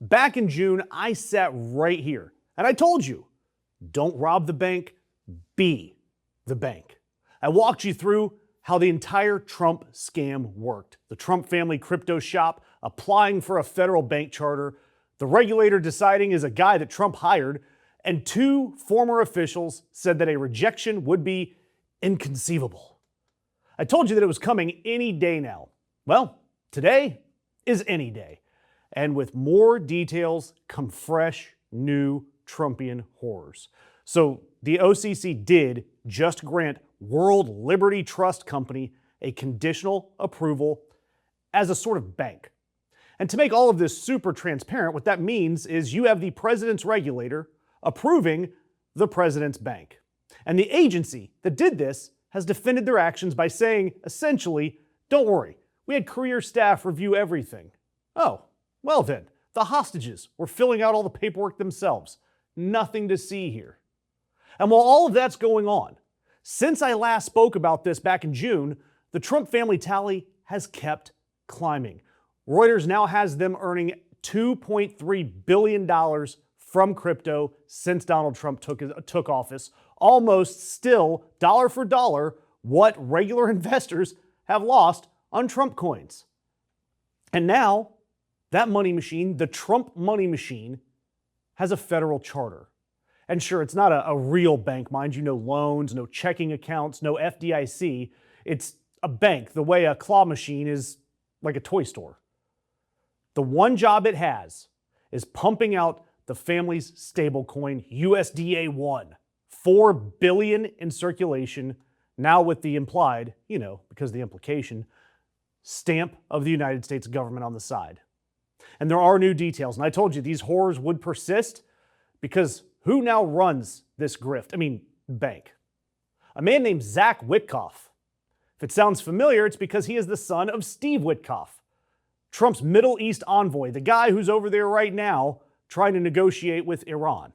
Back in June, I sat right here and I told you, don't rob the bank, be the bank. I walked you through how the entire Trump scam worked. The Trump family crypto shop applying for a federal bank charter, the regulator deciding is a guy that Trump hired, and two former officials said that a rejection would be inconceivable. I told you that it was coming any day now. Well, today is any day. And with more details come fresh, new Trumpian horrors. So the OCC did just grant World Liberty Trust Company a conditional approval as a sort of bank. And to make all of this super transparent, what that means is you have the president's regulator approving the president's bank. And the agency that did this has defended their actions by saying, essentially, don't worry, we had career staff review everything. Oh, well then, the hostages were filling out all the paperwork themselves. Nothing to see here. And while all of that's going on, since I last spoke about this back in June, the Trump family tally has kept climbing. Reuters now has them earning $2.3 billion from crypto since Donald Trump took office, almost still dollar for dollar what regular investors have lost on Trump coins. And now that money machine, the Trump money machine, has a federal charter. And sure, it's not a real bank, mind you, no loans, no checking accounts, no FDIC. It's a bank, the way a claw machine is like a toy store. The one job it has is pumping out the family's stablecoin, USDA-1. $4 billion in circulation, now with the implied, because the implication, stamp of the United States government on the side. And there are new details. And I told you these horrors would persist because who now runs this grift? Bank. A man named Zach Witkoff. If it sounds familiar, it's because he is the son of Steve Witkoff, Trump's Middle East envoy, the guy who's over there right now trying to negotiate with Iran.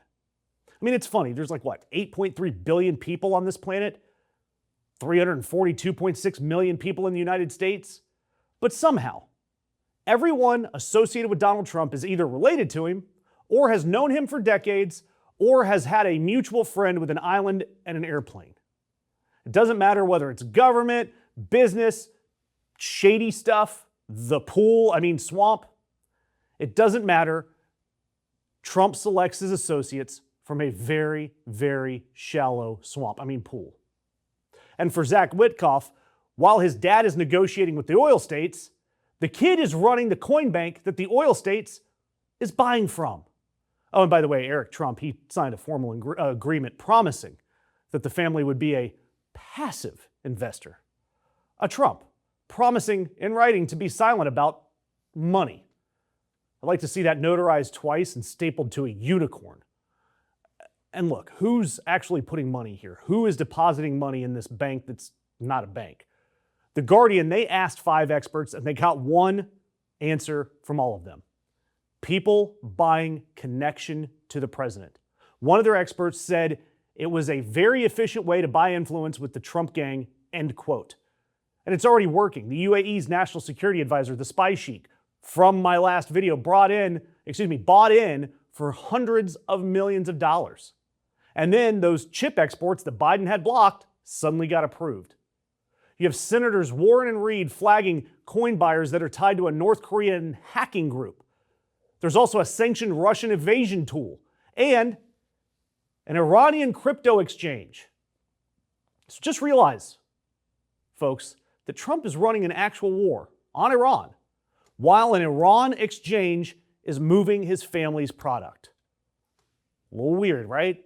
It's funny. There's 8.3 billion people on this planet, 342.6 million people in the United States. But somehow, everyone associated with Donald Trump is either related to him or has known him for decades or has had a mutual friend with an island and an airplane. It doesn't matter whether it's government, business, shady stuff, the pool, swamp. It doesn't matter. Trump selects his associates from a very, very shallow swamp, pool. And for Zach Witkoff, while his dad is negotiating with the oil states, the kid is running the coin bank that the oil states is buying from. Oh, and by the way, Eric Trump, he signed a formal agreement promising that the family would be a passive investor. A Trump promising in writing to be silent about money. I'd like to see that notarized twice and stapled to a unicorn. And look, who's actually putting money here? Who is depositing money in this bank that's not a bank? The Guardian, they asked 5 experts and they got one answer from all of them. People buying connection to the president. One of their experts said it was a very efficient way to buy influence with the Trump gang, end quote. And it's already working. The UAE's national security advisor, the spy sheik, from my last video, bought in for hundreds of millions of dollars. And then those chip exports that Biden had blocked suddenly got approved. You have Senators Warren and Reid flagging coin buyers that are tied to a North Korean hacking group. There's also a sanctioned Russian evasion tool and an Iranian crypto exchange. So just realize, folks, that Trump is running an actual war on Iran while an Iran exchange is moving his family's product. A little weird, right?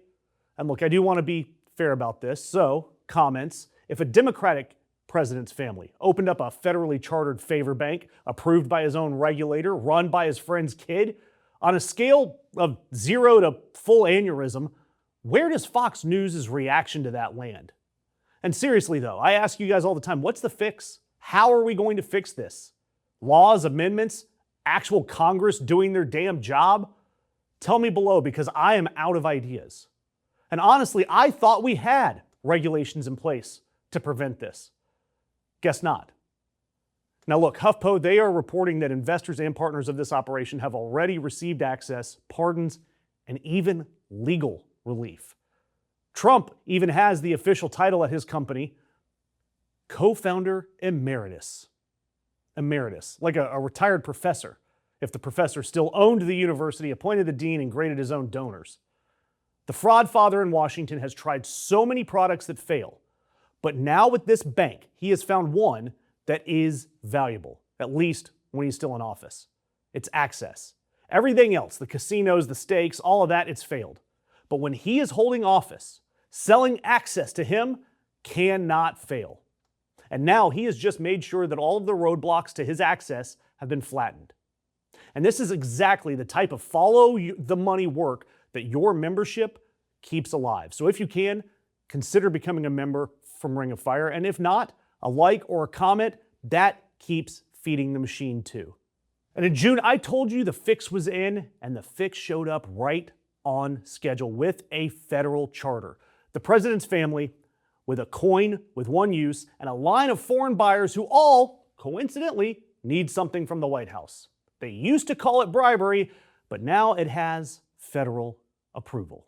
And look, I do want to be fair about this. So, comments. If a Democratic president's family opened up a federally chartered favor bank approved by his own regulator, run by his friend's kid, on a scale of 0 to full aneurysm, where does Fox News' reaction to that land? And seriously though, I ask you guys all the time, what's the fix? How are we going to fix this? Laws, amendments, actual Congress doing their damn job? Tell me below because I am out of ideas. And honestly, I thought we had regulations in place to prevent this. Guess not. Now look, HuffPo, they are reporting that investors and partners of this operation have already received access, pardons, and even legal relief. Trump even has the official title at his company, co-founder emeritus. Emeritus, like a retired professor, if the professor still owned the university, appointed the dean, and graded his own donors. The fraud father in Washington has tried so many products that fail, but now with this bank, he has found one that is valuable, at least when he's still in office. It's access. Everything else, the casinos, the stakes, all of that, it's failed. But when he is holding office, selling access to him cannot fail. And now he has just made sure that all of the roadblocks to his access have been flattened. And this is exactly the type of follow the money work that your membership keeps alive. So if you can, consider becoming a member from Ring of Fire. And if not, a like or a comment, that keeps feeding the machine too. And in June, I told you the fix was in, and the fix showed up right on schedule with a federal charter. The president's family, with a coin with one use, and a line of foreign buyers who all, coincidentally, need something from the White House. They used to call it bribery, but now it has federal approval.